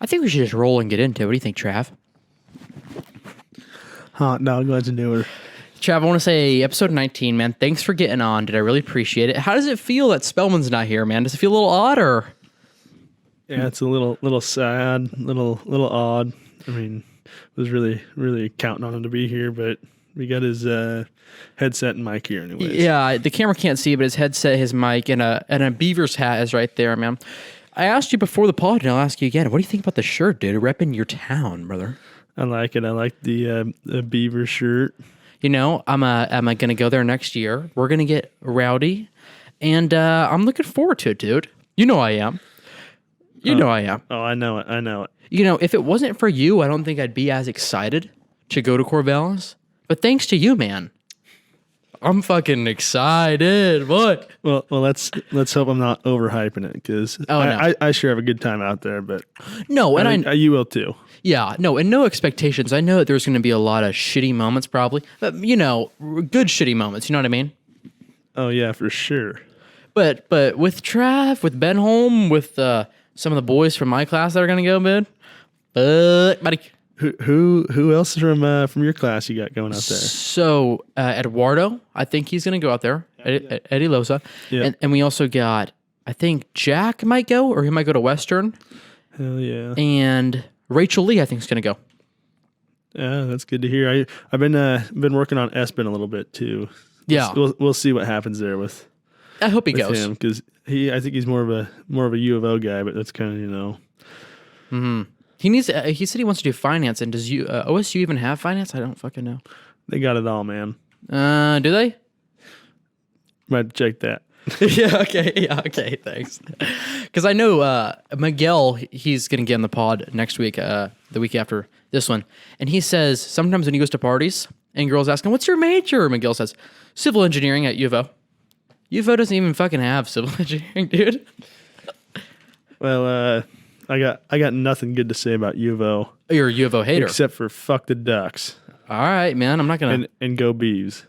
I think we should just roll and get into it. What do you think, Trav? Hot dog, let's do it. Trav, I want to say episode 19, man. Thanks for getting on. Did I really appreciate it? How does it feel that Spellman's not here, man? Does it feel a little odd or? Yeah, it's a little sad, little odd. I mean, was really counting on him to be here, but we got his headset and mic here anyways. Yeah, the camera can't see, but his headset, his mic, and a Beavers hat is right there, man. I asked you before the pod, and I'll ask you again. What do you think about the shirt, dude? Repping your town, brother. I like it. I like the Beaver shirt. You know, I'm gonna go there next year. We're gonna get rowdy, and I'm looking forward to it, dude. You know I am. You know I am. Oh, I know it. You know, if it wasn't for you, I don't think I'd be as excited to go to Corvallis. But thanks to you, man, I'm fucking excited. What? Well, let's hope I'm not overhyping it because I sure have a good time out there. But no, and you will too. Yeah, no, and no expectations. I know that there's going to be a lot of shitty moments, probably, but you know, good shitty moments. You know what I mean? Oh yeah, for sure. But with Trav, with Benholm, with some of the boys from my class that are going to go, man. But buddy. Who else from your class you got going out there? So Eduardo, I think he's going to go out there. Eddie Loza. Yeah. And we also got, I think Jack might go, or he might go to Western. Hell yeah. And Rachel Lee, I think, is going to go. Yeah, that's good to hear. I've been working on Espen a little bit too. Yeah. We'll see what happens there with. I hope he goes because I think he's more of a U of O guy, but that's kind of Mm-hmm. He said he wants to do finance, and does OSU even have finance? I don't fucking know. They got it all, man. Do they? Might check that. Yeah, okay, thanks. Because I know Miguel, he's going to get on the pod next week, the week after this one, and he says sometimes when he goes to parties and girls ask him, "What's your major?" Miguel says, "Civil engineering at U of O." U of O doesn't even fucking have civil engineering, dude. Well, I got nothing good to say about U of O. You're a U of O hater. Except for fuck the Ducks. All right, man. I'm not going to... And Go Beavs.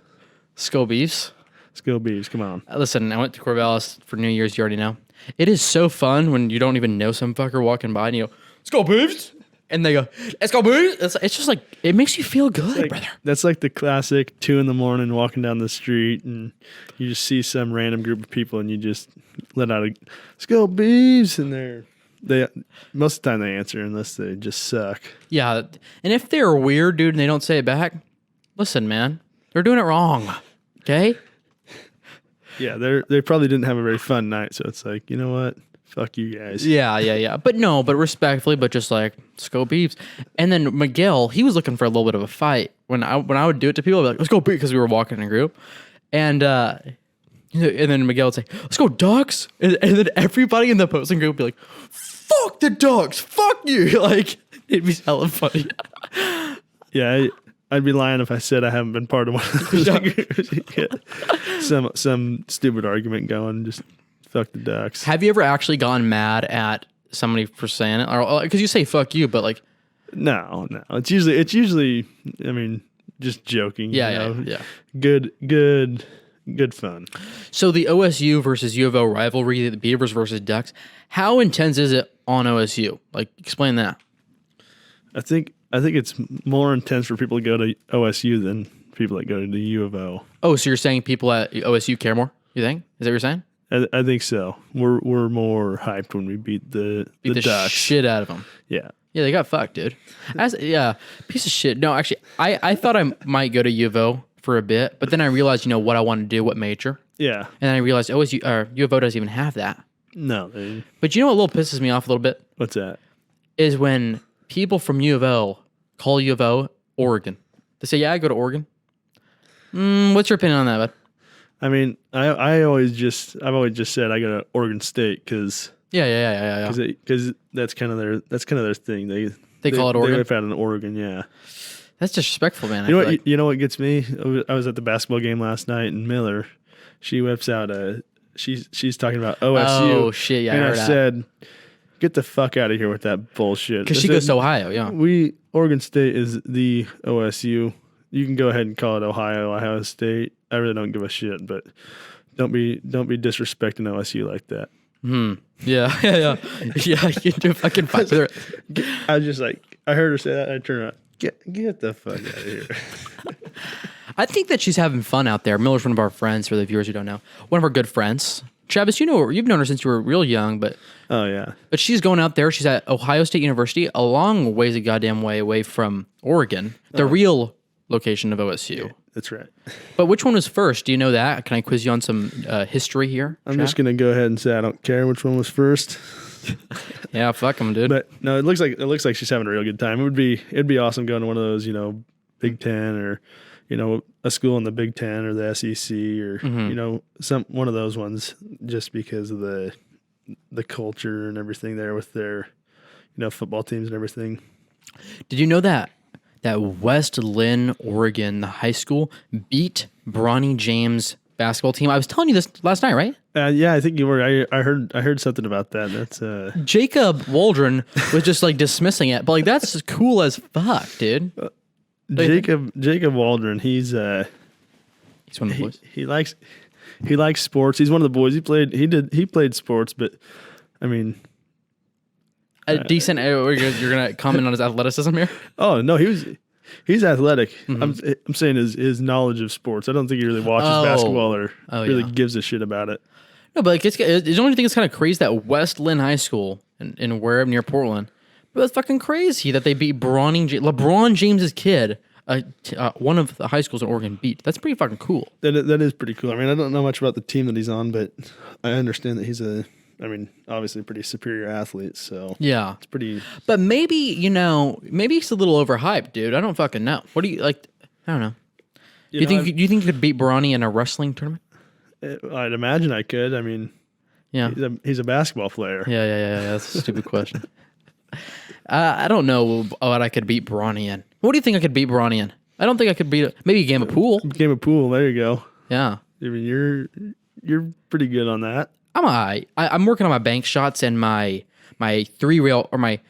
Sco Beavs? Sco Beavs, come on. Listen, I went to Corvallis for New Year's, you already know. It is so fun when you don't even know some fucker walking by and you go, "Sco Beavs!" And they go, "Let's go Beavs!" It's just like, it makes you feel good, brother. That's like the classic 2 a.m. walking down the street and you just see some random group of people and you just let out a "Sco Beavs!" and they most of the time they answer unless they just suck. Yeah, and if they're weird, dude, and they don't say it back, listen, man, they're doing it wrong, okay? Yeah, they probably didn't have a very fun night, so it's like, you know what? Fuck you guys. Yeah. But respectfully, but just like, "Sco Beavs." And then Miguel, he was looking for a little bit of a fight. When I would do it to people, I'd be like, "Let's go Beavs," because we were walking in a group. And then Miguel would say, "Let's go Ducks." And then everybody in the opposing group would be like, "Fuck the Ducks, fuck you." Like, it'd be hella funny. Yeah, I'd be lying if I said I haven't been part of one of those groups. Some stupid argument going, just fuck the Ducks. Have you ever actually gone mad at somebody for saying it? Or because you say "fuck you," but like, no. It's usually. I mean, just joking. Yeah. Good fun. So the OSU versus U of O rivalry, the Beavers versus Ducks. How intense is it on OSU? Like, explain that. I think it's more intense for people to go to OSU than people that go to the U of O. Oh, so you're saying people at OSU care more? You think? Is that what you're saying? I think so. We're more hyped when we beat the Ducks. Shit out of them. Yeah. Yeah, they got fucked, dude. Piece of shit. No, actually, I thought I might go to U of O for a bit, but then I realized, what I want to do, what major. Yeah. And then I realized OSU or U of O doesn't even have that. No. But you know what little pisses me off a little bit? What's that? Is when people from U of O call U of O Oregon. They say, "Yeah, I go to Oregon." What's your opinion on that, bud? I mean, I've always just said I go to Oregon State because because that's kind of their thing. They call it Oregon. They live out in Oregon, yeah. That's disrespectful, man. You know what gets me? I was at the basketball game last night, and Miller, she whips out she's talking about OSU. Oh shit, yeah. And I heard said, "Get the fuck out of here with that bullshit." Because she goes to Ohio, yeah. Oregon State is the OSU. You can go ahead and call it Ohio State. I really don't give a shit, but don't be disrespecting OSU like that. Yeah, yeah, yeah. Yeah, you do fucking fight with her. I was just like, I heard her say that. I turned around. Get the fuck out of here. I think that she's having fun out there. Miller's one of our friends, for the viewers who don't know. One of our good friends. Travis, you know her. You've known her since you were real young, but Oh, yeah. but she's going out there. She's at Ohio State University, a long ways a goddamn way away from Oregon, the real location of OSU. That's right. But which one was first? Do you know that? Can I quiz you on some history here? I'm just going to go ahead and say I don't care which one was first. Yeah, fuck them, dude. But no, it looks like she's having a real good time. It'd be awesome going to one of those, Big Ten or, a school in the Big Ten or the SEC or one of those ones, just because of the culture and everything there with their football teams and everything. Did you know that West Lynn, Oregon, the high school beat Bronny James basketball team? I was telling you this last night, right? Yeah, I think you were. I heard something about that. That's Jacob Waldron was just like dismissing it, but like that's cool as fuck, dude. Jacob Waldron, he's one of the boys. He likes sports. He's one of the boys. He played sports, but I mean, a decent. You're gonna comment on his athleticism here? Oh no, he's athletic. Mm-hmm. I'm saying his knowledge of sports. I don't think he really watches basketball or really gives a shit about it. No, but like the only thing that's kind of crazy that West Lynn High School in wherever near Portland, but it's fucking crazy that they beat LeBron James's kid. One of the high schools in Oregon beat. That's pretty fucking cool. That is pretty cool. I mean, I don't know much about the team that he's on, but I understand that he's obviously a pretty superior athlete. So yeah, it's pretty. But maybe he's a little overhyped, dude. I don't fucking know. What do you like? I don't know. Do you think you could beat Bronny in a wrestling tournament? I'd imagine I could. I mean, yeah, he's a basketball player. Yeah. That's a stupid question. I don't know what I could beat Bronny in. What do you think I could beat Bronny in? I don't think I could beat maybe a game of pool. Game of pool. There you go. Yeah. I mean, you're pretty good on that. I'm working on my bank shots and my 3-rail or my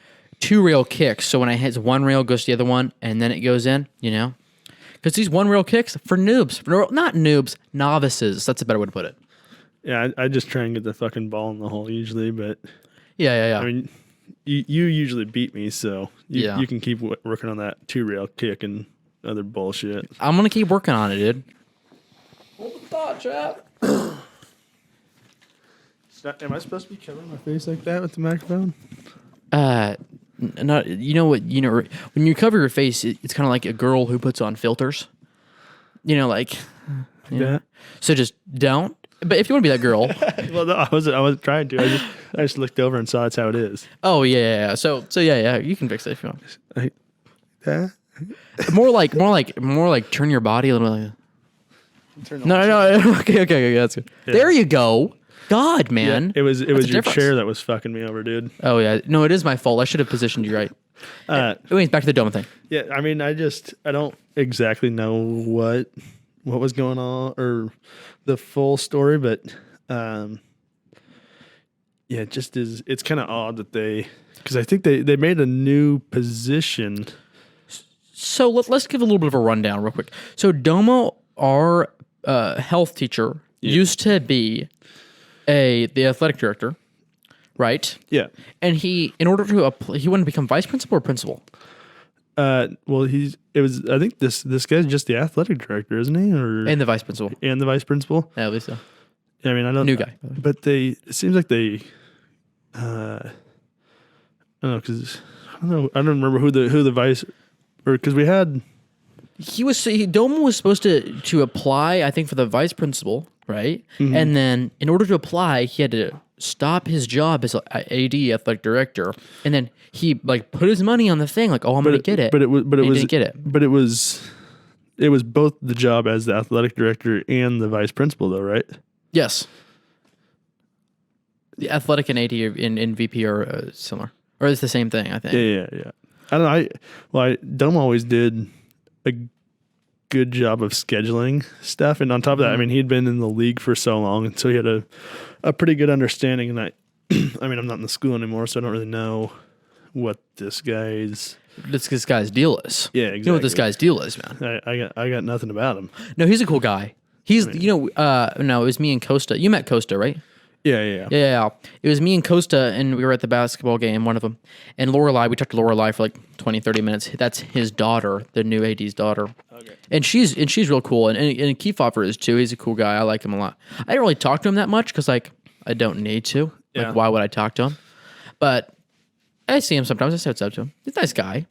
2-rail kicks. So when I hit one rail, goes to the other one, and then it goes in. Because these 1-rail kicks for noobs, not noobs, novices. That's a better way to put it. Yeah, I just try and get the fucking ball in the hole usually, but yeah. I mean, you usually beat me, so you can keep working on that 2-rail kick and other bullshit. I'm gonna keep working on it, dude. Hold the thought, chat. Am I supposed to be covering my face like that with the microphone? Not. You know what? When you cover your face, it's kind of like a girl who puts on filters. Yeah. So just don't. But if you want to be that girl, well, no, I wasn't trying to. I just looked over and saw that's how it is. Oh yeah. So yeah. You can fix it if you want. Yeah. More like turn your body a little. No. Okay. That's good. Yeah. There you go. God, man. Yeah, it was your chair that was fucking me over, dude. Oh yeah. No, it is my fault. I should have positioned you right. Anyways, back to the dome thing. Yeah, I mean, I don't exactly know what was going on or the full story, but it just is. It's kind of odd that because I think they made a new position. So let's give a little bit of a rundown real quick. So Domo, our health teacher, used to be the athletic director, right? Yeah. And he wanted to become vice principal or principal. Well, I think this guy's just the athletic director, isn't he? And the vice principal. And the vice principal. Yeah, at least so. Yeah, I mean, I don't. New guy. But it seems like they. I don't know because I don't remember who the vice, or because we had. Domo was supposed to apply, I think, for the vice principal, right? Mm-hmm. And then in order to apply, he had to stop his job as AD, athletic director, and then he put his money on the thing, I'm going to get it. But it didn't get it. But it was both the job as the athletic director and the vice principal, though, right? Yes. The athletic and AD in VP are similar, or it's the same thing, I think. Yeah. I don't know. Dome always did a good job of scheduling stuff, and on top of that, I mean, he'd been in the league for so long, and so he had a pretty good understanding. And I mean, I'm not in the school anymore, so I don't really know what this guy's deal is. Yeah, exactly. You know what this guy's deal is, man. I got nothing about him. No, he's a cool guy. He's no, it was me and Costa. You met Costa, right? Yeah. It was me and Costa, and we were at the basketball game, one of them. And Lorelai, we talked to Lorelai for like 20, 30 minutes. That's his daughter, the new AD's daughter. Okay. And she's real cool. And Kiefer is too. He's a cool guy. I like him a lot. I didn't really talk to him that much because like I don't need to. Yeah. Like, why would I talk to him? But I see him sometimes. I say what's up to him. He's a nice guy.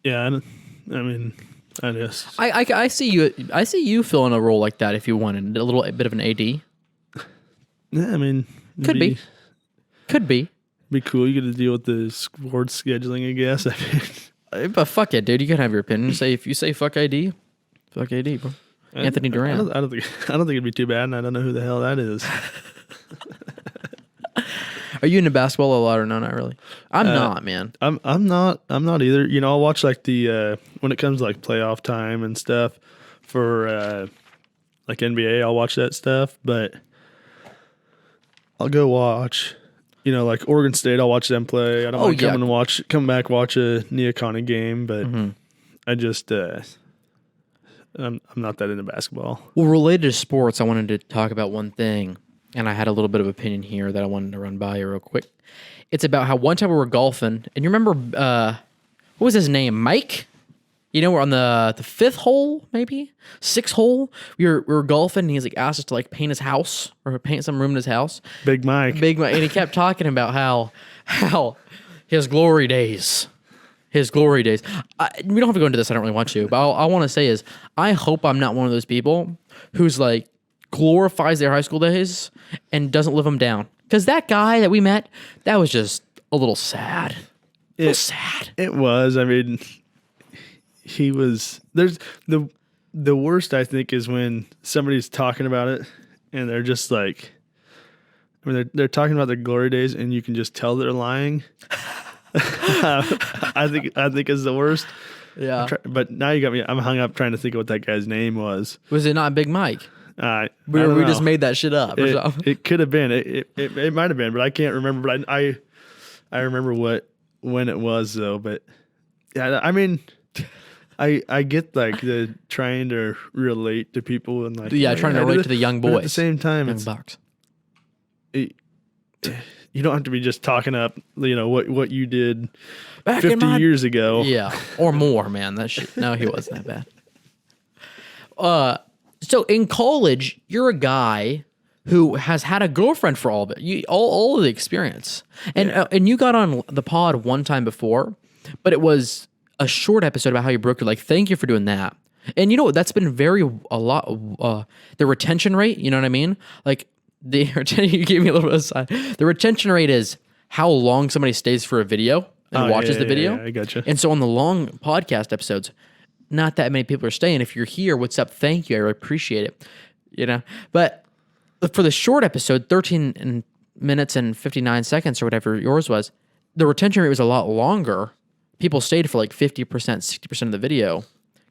Yeah, I mean, I guess. I see you. I see you filling a role like that if you wanted a little bit of an AD. Yeah, I mean, could be. Be cool. You get to deal with the sports scheduling, I guess. I mean, but fuck it, dude. You can have your opinion. If you say fuck AD, fuck AD, bro. Anthony Durant. I don't think it'd be too bad, and I don't know who the hell that is. Are you into basketball a lot or no? Not really. I'm not, man. I'm not either. You know, I'll watch like the when it comes to like playoff time and stuff for like NBA. I'll watch that stuff, but I'll go watch. You know, like Oregon State. I'll watch them play. I don't want to come back watch a Neoconi game, but I just I'm not that into basketball. Well, related to sports, I wanted to talk about one thing. And I had a little bit of opinion here that I wanted to run by you real quick. It's about how one time we were golfing, and you remember, what was his name? Mike? You know, we're on the fifth hole, maybe? Sixth hole. We were golfing, and he's like asked us to like paint his house or paint some room in his house. Big Mike. And he kept talking about how his glory days. We don't have to go into this. I don't really want to. But all I want to say is I hope I'm not one of those people who's like, glorifies their high school days and doesn't live them down. Because that guy that we met, that was just a little sad. It was sad. It was. I mean, he was. There's the worst. I think is when somebody's talking about it and they're just like, I mean, they're talking about their glory days and you can just tell they're lying. I think is the worst. Yeah. But now you got me. I'm hung up trying to think of what that guy's name was. Was it not Big Mike? We just made that shit up. It could have been. It might have been, but I can't remember. But I remember when it was though. But yeah, I mean, I get like the trying to relate to people and like trying to relate to the young boys. At the same time, young bucks. You don't have to be just talking up, you know, what you did back 50 years ago. Yeah, or more, man. That shit. No, he wasn't that bad. So in college, you're a guy who has had a girlfriend for all of it. All of the experience. And you got on the pod one time before, but it was a short episode about how you broke your leg. Thank you for doing that. And you know that's been a lot. The retention rate, you know what I mean? Like you gave me a little bit of side. The retention rate is how long somebody stays for a video and watches the video. Yeah, I gotcha. And so on the long podcast episodes, not that many people are staying. If you're here, what's up? Thank you. I appreciate it. You know, but for the short episode, 13 minutes and 59 seconds or whatever yours was, the retention rate was a lot longer. People stayed for like 50%, 60% of the video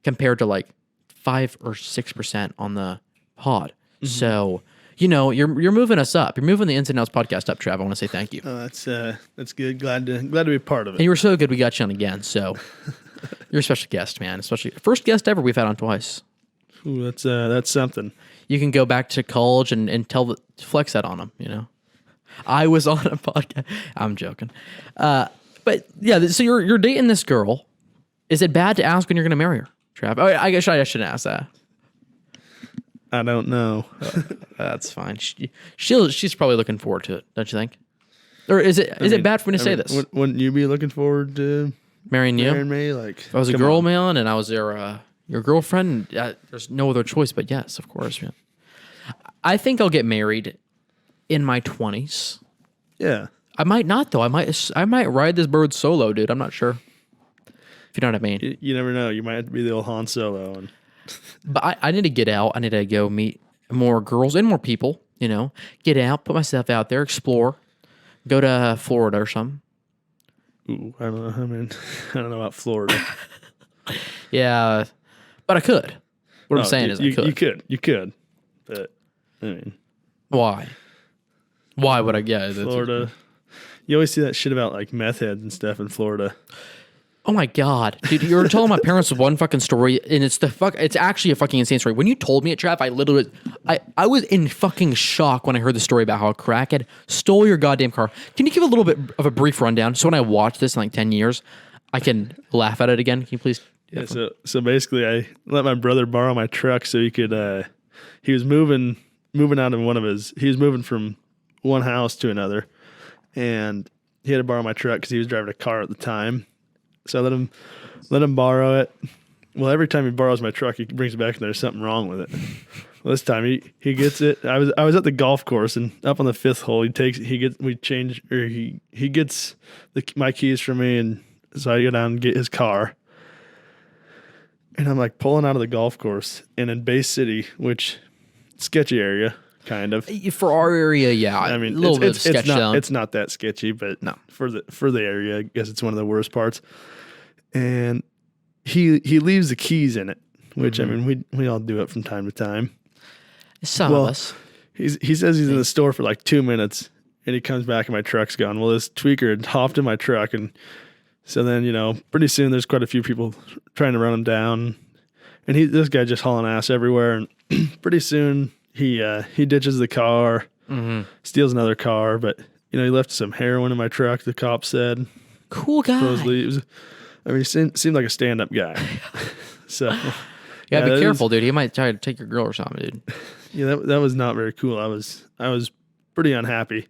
compared to like 5 or 6% on the pod. Mm-hmm. So, you know, you're moving us up. You're moving the Ins and Outs podcast up, Trav. I want to say thank you. Oh, that's good. Glad to be part of it. And you were so good we got you on again. So you're a special guest, man. Especially first guest ever we've had on twice. Ooh, that's something. You can go back to college and flex that on them, you know. I was on a podcast. I'm joking. But yeah, so you're dating this girl. Is it bad to ask when you're going to marry her, Trav? Oh, I guess I shouldn't ask that. I don't know. That's fine. She's probably looking forward to it, don't you think? Or is it bad for me to say this? Wouldn't you be looking forward to marrying you? Marrying me? Like, if I was a girl, man, and I was your girlfriend, there's no other choice but yes, of course, man. I think I'll get married in my 20s. Yeah. I might not though. I might ride this bird solo, dude. I'm not sure. If you know what I mean. You never know. You might have to be the old Han Solo. But I need to get out. I need to go meet more girls and more people, you know. Get out, put myself out there, explore. Go to Florida or something. Ooh, I don't know. I mean, I don't know about Florida. Yeah, but I could. What I'm saying is I could. You could. But, I mean. Why? Why would I get Florida? You always see that shit about like meth heads and stuff in Florida. Oh my god, dude! You were telling my parents one fucking story, and it's actually a fucking insane story. When you told me it, Trav, I was in fucking shock when I heard the story about how a crackhead stole your goddamn car. Can you give a little bit of a brief rundown so when I watch this in like 10 years, I can laugh at it again? Can you please? Yeah. So basically, I let my brother borrow my truck so he could. He was moving out of he was moving from one house to another, and he had to borrow my truck because he was driving a car at the time. So I let him borrow it. Well, every time he borrows my truck, he brings it back and there's something wrong with it. Well, this time he gets it. I was at the golf course and up on the fifth hole, he gets my keys from me, and so I go down and get his car. And I'm like pulling out of the golf course, and in Bay City, which sketchy area, kind of. For our area, yeah. I mean, a little bit of sketch zone. It's not that sketchy, but no. For the area, I guess it's one of the worst parts. And he leaves the keys in it, which I mean we all do it from time to time. Some of us. He says he's in the store for like 2 minutes, and he comes back and my truck's gone. Well, this tweaker had hopped in my truck, and so then pretty soon there's quite a few people trying to run him down, and this guy just hauling ass everywhere, and pretty soon he ditches the car, steals another car, but he left some heroin in my truck. The cop said, "Cool guy." Supposedly, he seemed like a stand-up guy. So be careful, dude. He might try to take your girl or something, dude. Yeah, that was not very cool. I was pretty unhappy.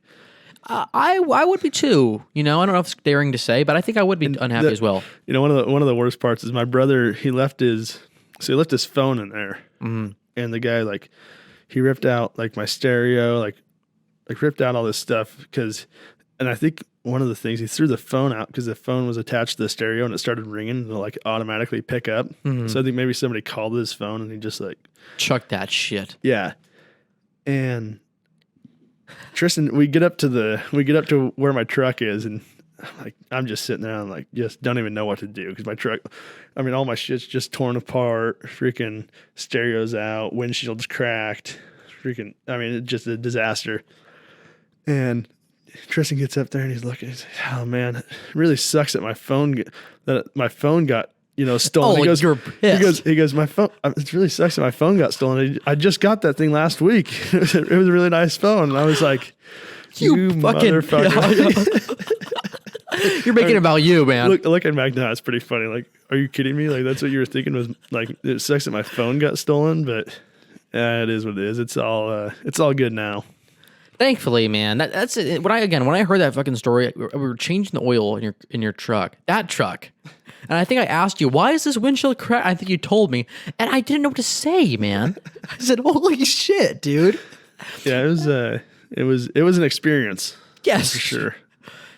I would be too. I don't know if it's daring to say, but I think I would be unhappy as well. One of the worst parts is my brother. He left his phone in there, and the guy he ripped out my stereo, ripped out all this stuff and I think one of the things, he threw the phone out because the phone was attached to the stereo and it started ringing and it'll automatically pick up. So I think maybe somebody called his phone and he just chucked that shit. Yeah. And Tristan, we get up to where my truck is, and I'm just sitting there and just don't even know what to do because my truck, all my shit's just torn apart, freaking stereo's out, windshield's cracked, it's just a disaster. And Tristan gets up there and he's looking. He's like, "Oh man, it really sucks that my phone got stolen." Oh, you're pissed. He goes, "My phone. It really sucks that my phone got stolen. I just got that thing last week. It was a really nice phone." And I was like, "You fucking motherfucker!" You're making it about you, man. Looking back now, it's pretty funny. Are you kidding me? That's what you were thinking was it sucks that my phone got stolen, but it is what it is. It's all good now. Thankfully, man. That's it. When I heard that fucking story, we were changing the oil in your truck. That truck. And I think I asked you, "Why is this windshield cracked?" I think you told me, and I didn't know what to say, man. I said, "Holy shit, dude." Yeah, it was an experience. Yes, for sure.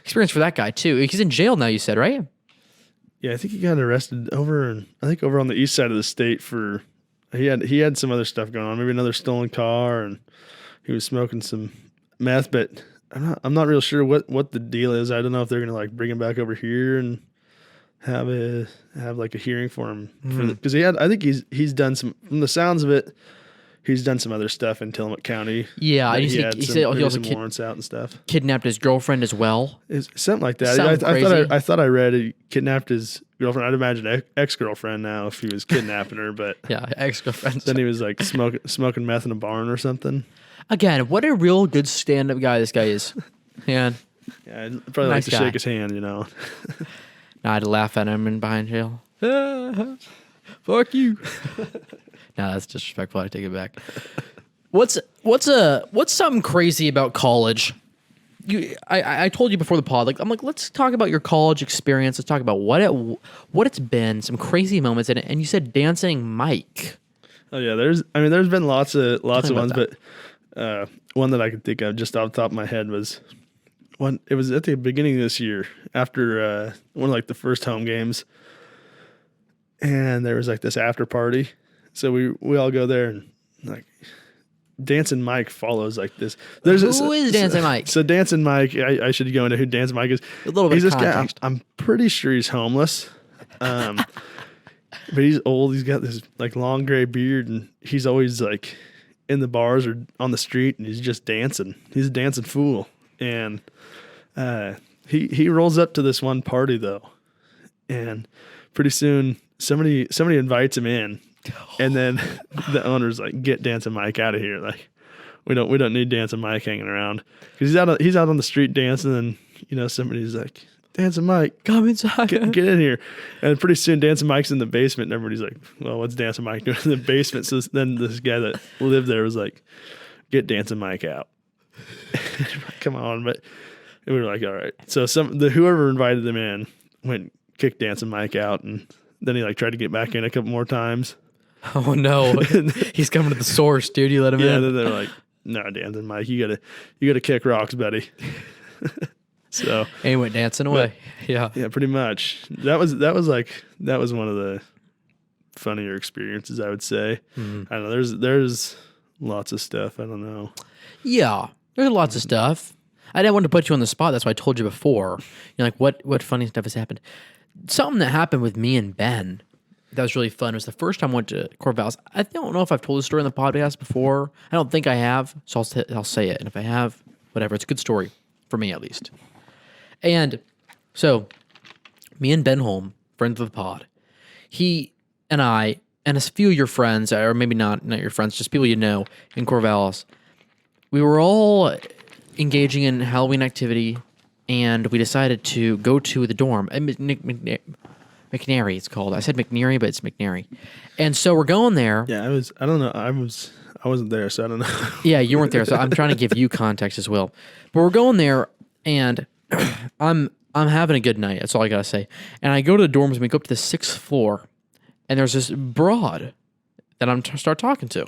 Experience for that guy too. He's in jail now, you said, right? Yeah, I think he got arrested over on the east side of the state for he had some other stuff going on, maybe another stolen car, and he was smoking some meth, but I'm not real sure what the deal is. I don't know if they're gonna bring him back over here and have a hearing for him because I think he's done some, from the sounds of it, he's done some other stuff in Tillamook County. Yeah, he said he also warrants out and stuff. Kidnapped his girlfriend as well. Something like that. I thought I read he kidnapped his girlfriend. I'd imagine ex-girlfriend now if he was kidnapping her, but yeah, ex-girlfriend. Then he was smoking meth in a barn or something. Again, what a real good stand-up guy this guy is. Man. Yeah, I'd probably nice like to guy. shake his hand, Now I'd laugh at him and behind jail. Fuck you. No, that's disrespectful. I take it back. What's something crazy about college? I told you before the pod, let's talk about your college experience. Let's talk about what it's been, some crazy moments in it. And you said dancing Mike. Oh yeah, there's been lots of ones, that. but one that I could think of just off the top of my head was one. It was at the beginning of this year after one of the first home games, and there was this after party. So we all go there and Dancing Mike follows this. Who is Dancing Mike? So Dancing Mike, I should go into who Dancing Mike is. A little bit he's of this context. guy. I'm pretty sure he's homeless. But he's old. He's got this long gray beard, and he's always in the bars or on the street, and he's just dancing. He's a dancing fool. And he rolls up to this one party though, and pretty soon somebody invites him in, and then the owner's like, "Get Dancing Mike out of here! Like, we don't need Dancing Mike hanging around because he's out on the street dancing, and somebody's like." Dancing Mike, come inside. Get in here. And pretty soon Dancing Mike's in the basement and everybody's like, well, what's Dancing Mike doing in the basement? So then this guy that lived there was like, get Dancing Mike out. Come on. But we were like, all right. So whoever invited them in went kicked Dancing Mike out, and then he like tried to get back in a couple more times. Oh no. He's coming to the source, dude. You let him in. Yeah, then they're like, no, Dancing Mike, you gotta kick rocks, buddy. So and he went dancing away. Yeah, pretty much. That was one of the funnier experiences, I would say. I don't know. There's lots of stuff. I don't know. Yeah, there's lots of stuff. I didn't want to put you on the spot. That's why I told you before. Like, what funny stuff has happened? Something that happened with me and Ben that was really fun. It was the first time I went to Corvallis. I don't know if I've told this story on the podcast before. I don't think I have, so I'll say it. And if I have, whatever. It's a good story for me, at least. And so, me and Ben Holm, friends of the pod, he and I, and a few of your friends, or maybe not your friends, just people you know in Corvallis, we were all engaging in Halloween activity, and we decided to go to the dorm. McNary, it's called. I said McNary, but it's McNary. And so we're going there. Yeah, I don't know. I wasn't there, so I don't know. Yeah, you weren't there, so I'm trying to give you context as well. But we're going there, and I'm having a good night. That's all I gotta say. And I go to the dorms, and we go up to the 6th floor, and there's this broad that I'm start talking to.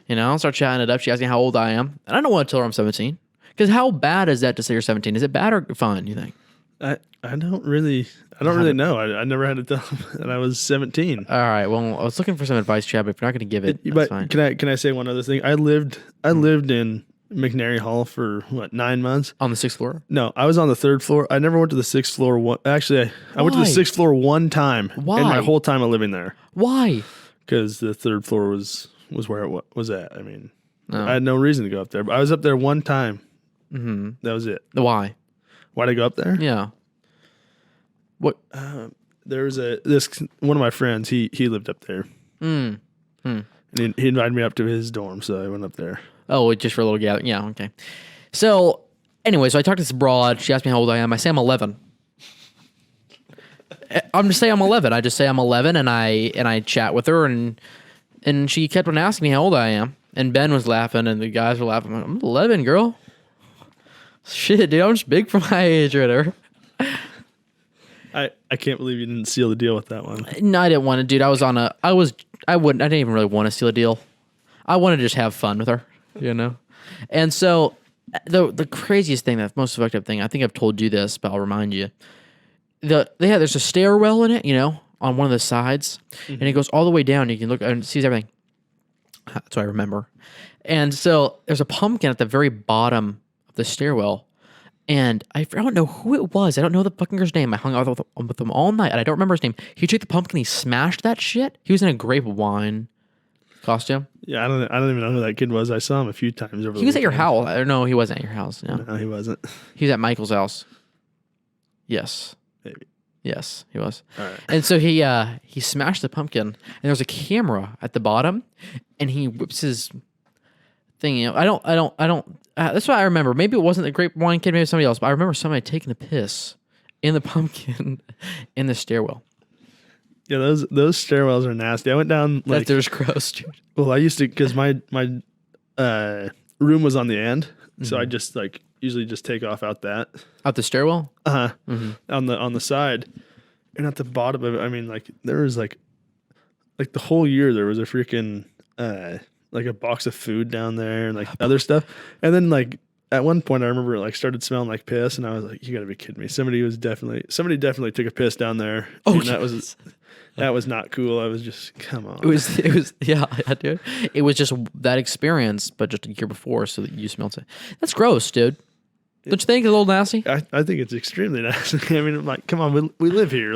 I'll start chatting it up. She asks me how old I am, and I don't want to tell her I'm 17. Because how bad is that to say you're 17? Is it bad or fun? You think? I don't really know. I never had to tell them that I was 17. All right. Well, I was looking for some advice, Chad, but if you're not going to give it, that's fine. Can I say one other thing? I lived in McNary Hall for 9 months on the 6th floor. No, I was on the 3rd floor. I never went to the 6th floor. Actually, I went to the 6th floor one time. Why? In my whole time of living there. Why? Because the 3rd floor was where it was at. I mean, I had no reason to go up there. But I was up there one time. Mm-hmm. That was it. Why? Why'd I go up there? Yeah. What? There was one of my friends. He lived up there. And he invited me up to his dorm, so I went up there. Oh, just for a little gathering. Yeah, okay. So, anyway, I talked to this broad. She asked me how old I am. I say I'm 11. I'm just saying I'm 11. I just say I'm 11, and I chat with her, and she kept on asking me how old I am. And Ben was laughing, and the guys were laughing. I'm 11, girl. Shit, dude, I'm just big for my age or whatever. I can't believe you didn't seal the deal with that one. No, I didn't want to, dude. I didn't even really want to seal a deal. I wanted to just have fun with her, And so the craziest thing, the most effective thing, I think I've told you this, but I'll remind you. There's a stairwell in it, on one of the sides, and it goes all the way down. You can look and sees everything. That's what I remember. And so there's a pumpkin at the very bottom of the stairwell. And I don't know who it was. I don't know the fucking girl's name. I hung out with him all night, and I don't remember his name. He took the pumpkin, he smashed that shit. He was in a grape wine costume. Yeah, I don't even know who that kid was. I saw him a few times over. He was at your house. I don't know. He wasn't at your house. No, he wasn't. He was at Michael's house. Yes. Maybe. Yes, he was. All right. And so he smashed the pumpkin, and there's a camera at the bottom, and he whips his thing. I don't. That's what I remember. Maybe it wasn't the grape wine kid, maybe somebody else. But I remember somebody taking the piss in the pumpkin in the stairwell. Yeah, those stairwells are nasty. I went down That's just gross, dude. Well, I used to because my room was on the end, so I just usually just take off out the stairwell. On the side, and at the bottom of it. I mean, there was like the whole year there was a freaking a box of food down there and other stuff, and then at one point I remember it started smelling like piss, and I was like, "You got to be kidding me!" Somebody definitely took a piss down there. Oh, and that was not cool. I was just, come on. It was yeah, dude. It was just that experience, but just a year before, so that you smelled it. That's gross, dude. Don't you think it's a little nasty? I think it's extremely nasty. I mean, I'm like, come on, we live here,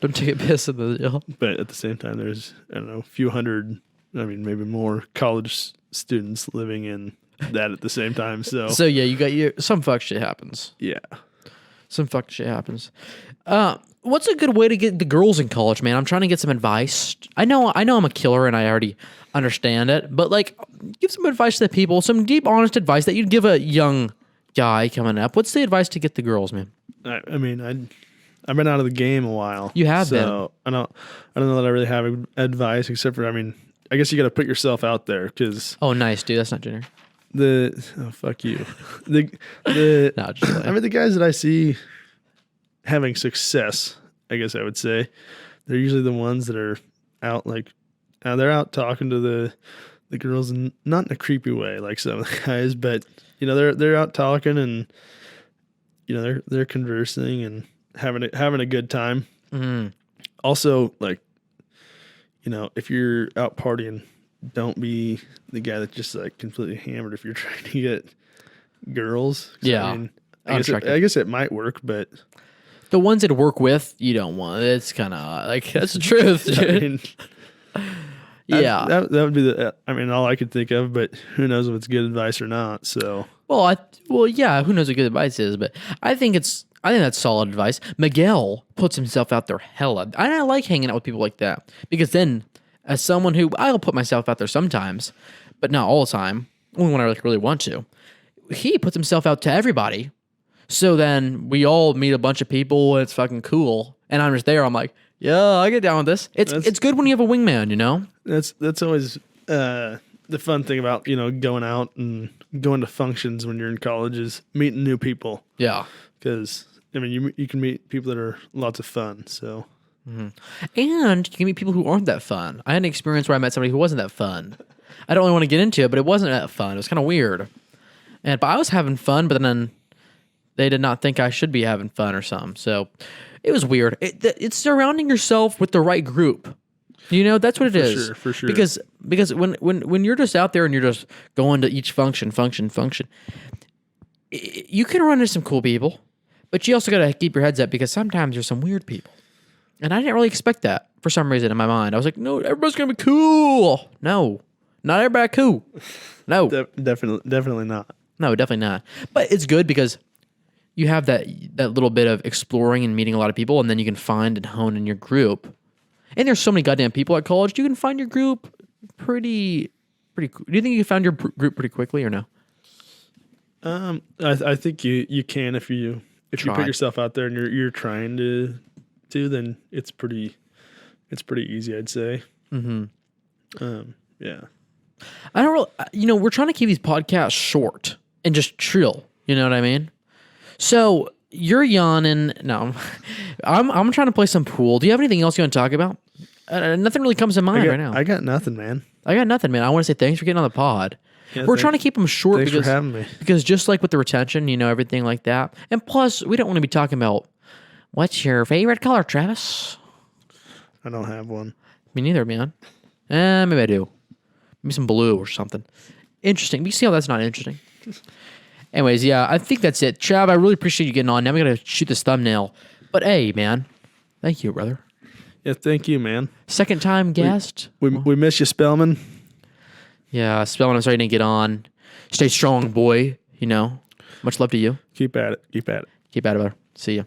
don't take a piss in the jail. But at the same time, there's a few hundred, maybe more college students living in that at the same time. So yeah, you got some fuck shit happens. Yeah. Some fucked shit happens. What's a good way to get the girls in college, man? I'm trying to get some advice. I know I'm a killer and I already understand it, but like, give some advice to the people, some deep, honest advice that you'd give a young guy coming up. What's the advice to get the girls, man? I mean, I've been out of the game a while. You have so been. I don't know that I really have advice except for, I mean, I guess you got to put yourself out there because. Oh, nice, dude. That's not generic. Fuck you. The No, just like, I mean, the guys that I see having success, I guess I would say, they're usually the ones that are out they're out talking to the girls, and not in a creepy way like some of the guys, but you know they're out talking and you know they're conversing and having a good time. mm-hmm. Also, like, you know, if you're out partying, don't be the guy that's just like completely hammered if you're trying to get girls. Yeah. I mean, I guess it might work, but The ones that work with, you don't want. It's kind of like, that's the truth, dude. I mean, yeah. that would be all I could think of, but who knows if it's good advice or not. So, Well, yeah, who knows what good advice is, but I think that's solid advice. Miguel puts himself out there hella. I like hanging out with people like that because then, as someone who I'll put myself out there sometimes, but not all the time, only when I really want to. He puts himself out to everybody. So then we all meet a bunch of people and it's fucking cool. And I'm just there. I'm like, yeah, I get down with this. It's good when you have a wingman, you know? that's always the fun thing about, you know, going out and going to functions when you're in college is meeting new people. Yeah. Because, I mean, you can meet people that are lots of fun, so. Mm-hmm. And you can meet people who aren't that fun. I had an experience where I met somebody who wasn't that fun. I don't really want to get into it, but it wasn't that fun. It was kind of weird. But I was having fun, but then they did not think I should be having fun or something. So it was weird. It's surrounding yourself with the right group. You know, that's what it is. For sure. Because when you're just out there and you're just going to each function, you can run into some cool people, but you also got to keep your heads up because sometimes there's some weird people. And I didn't really expect that for some reason in my mind. I was like, no, everybody's going to be cool. No, not everybody cool. No. Definitely not. No, definitely not. But it's good because you have that little bit of exploring and meeting a lot of people, and then you can find and hone in your group. And there's so many goddamn people at college. You can find your group pretty cool. Do you think you found your group pretty quickly or no? I think you can if you put yourself out there and you're trying to then it's pretty easy, I'd say. Mm-hmm. Yeah. I don't really, we're trying to keep these podcasts short and just trill. You know what I mean? So you're yawning. No, I'm trying to play some pool. Do you have anything else you want to talk about? Nothing really comes to mind right now. I got nothing, man. I want to say thanks for getting on the pod. Yeah, we're trying to keep them short thanks for having me. Because just like with the retention, everything like that. And plus, we don't want to be talking about what's your favorite color, Travis? I don't have one. Me neither, man. Maybe I do. Maybe some blue or something. Interesting. You see how that's not interesting? Anyways, yeah, I think that's it. Trav, I really appreciate you getting on. Now we got to shoot this thumbnail. But hey, man, thank you, brother. Yeah, thank you, man. Second time guest. We miss you, Spellman. Yeah, Spellman, I'm sorry you didn't get on. Stay strong, boy. Much love to you. Keep at it. Keep at it, brother. See ya.